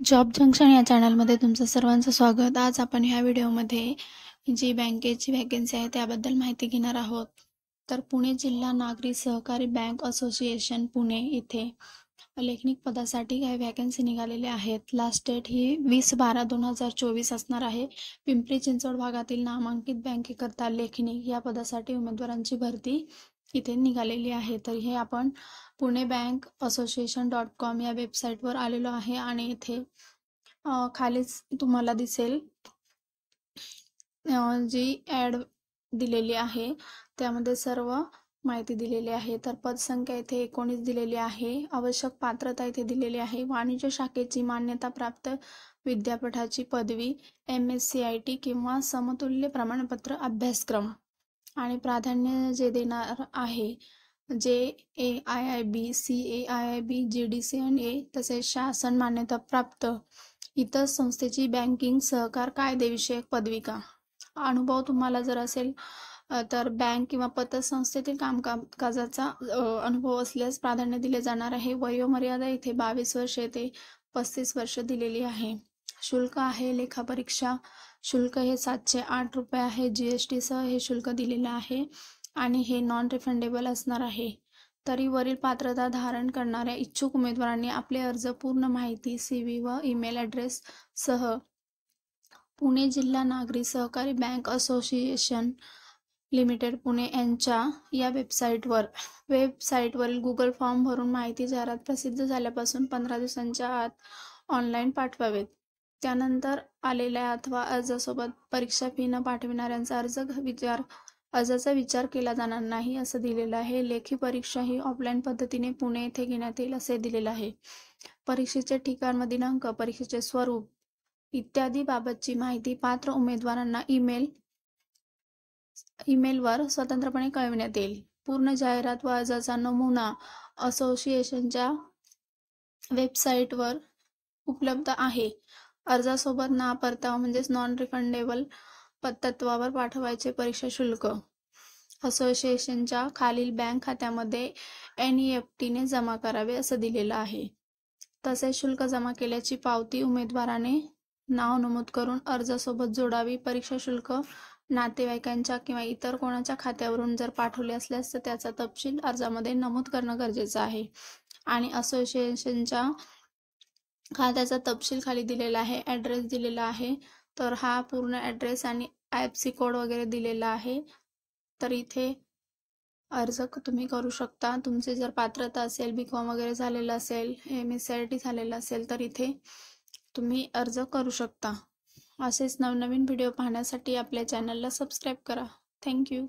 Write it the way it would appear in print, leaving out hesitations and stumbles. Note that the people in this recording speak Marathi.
जॉब जंक्शन या चॅनलमध्ये तुमचं सर्वांचं स्वागत। आज आपण ह्या व्हिडिओमध्ये जी बँकेची व्हॅकन्सी आहे त्याबद्दल माहिती घेणार आहोत। तर पुणे जिल्हा नागरी सहकारी बँक असोसिएशन पुणे इथे लेखनिक पदासाठी काही व्हॅकन्सी निघालेल्या आहेत। लास्ट डेट ही 20/12/2024 असणार आहे। पिंपरी चिंचवड भागातील नामांकित बँकेकरता लेखनिक या पदासाठी उमेदवारांची भरती इथे निघालेली आहे। तर हे आपण पुणे बँक association.com या वेबसाईटवर आलेलो आहे आणि इथे खालीच तुम्हाला दिसेल जी ॲड दिलेली आहे त्यामध्ये सर्व माहिती दिलेली आहे। तर पदसंख्या इथे 19 दिलेली आहे। आवश्यक पात्रता इथे दिलेली आहे। वाणिज्य शाखेची मान्यता प्राप्त विद्यापीठाची पदवी, MSc किंवा समतुल्य प्रमाणपत्र अभ्यासक्रम आणि प्राधान्य जे देणार आहे JAIIB, CAIIB, GDC&A तसेच शासन मान्यता प्राप्त इतर संस्थेची बँकिंग सहकार कायदेविषयक पदविका। अनुभव तुम्हाला जर असेल तर बँक किंवा पतसंस्थेतील कामकाजाचा अनुभव असल्यास प्राधान्य दिले जाणार आहे। वयोमर्यादा इथे 22 वर्षे ते 35 वर्ष दिलेली आहे। शुल्क आहे लेखापरीक्षा शुल्क हे 708 रुपये आहे। GST सह हे शुल्क दिलेलं आहे आणि हे नॉन रिफंडेबल असणार आहे। तरी वरील पात्रता धारण करणाऱ्या इच्छुक उमेदवारांनी आपले अर्ज पूर्ण माहिती CV व ईमेल ॲड्रेस सह पुणे जिल्हा नागरी सहकारी बँक असोसिएशन लिमिटेड पुणे यांच्या या वेबसाईटवरील गुगल फॉर्म भरून माहिती जाहिरात प्रसिद्ध झाल्यापासून 15 दिवसांच्या आत ऑनलाईन पाठवावेत। त्यानंतर आलेल्या अथवा अर्जासोबत परीक्षा फी न पाठविणाऱ्यांचा अर्जाचा विचार केला जाणार नाही असं दिलेलं आहे। लेखी परीक्षा ही ऑफलाईन पद्धतीने पुणे येथे घेण्यात येईल असे दिलेलं आहे। परीक्षेचे ठिकाण व दिनांक, परीक्षेचे स्वरूप इत्यादी बाबतची माहिती पात्र उमेदवारांना ईमेलवर स्वतंत्रपणे कळविण्यात येईल। पूर्ण जाहिरात व अर्जाचा नमुना असोसिएशनच्या वेबसाईटवर उपलब्ध आहे। अर्जासोबत ना परतावा म्हणजेच नॉन रिफंडेबल तत्वावर पाठवायचे परीक्षा शुल्क असोसिएशनच्या खालील बँक खात्यामध्ये NEFT ने जमा करावे असं दिलेलं आहे। तसेच शुल्क जमा केल्याची पावती उमेदवाराने नाव नमूद करून अर्जासोबत जोडावी। परीक्षा शुल्क नातेवाईकांच्या किंवा इतर कोणाच्या खात्यावरून जर पाठवले असल्यास तर त्याचा तपशील अर्जामध्ये नमूद करणं गरजेचं आहे आणि असोसिएशनच्या खात्याचा तपशील खाली दिलेला आहे, ॲड्रेस दिलेला आहे। तर हा पूर्ण ॲड्रेस आणि IFSC कोड वगैरे दिलेला आहे। तर इथे अर्ज तुम्ही करू शकता। तुमची जर पात्रता असेल, BCom वगैरे झालेलं असेल, MSc झालेलं असेल तर इथे तुम्ही अर्ज करू शकता। असेच नवनवीन व्हिडिओ पाहण्यासाठी आपल्या चॅनलला सबस्क्राईब करा। थँक्यू।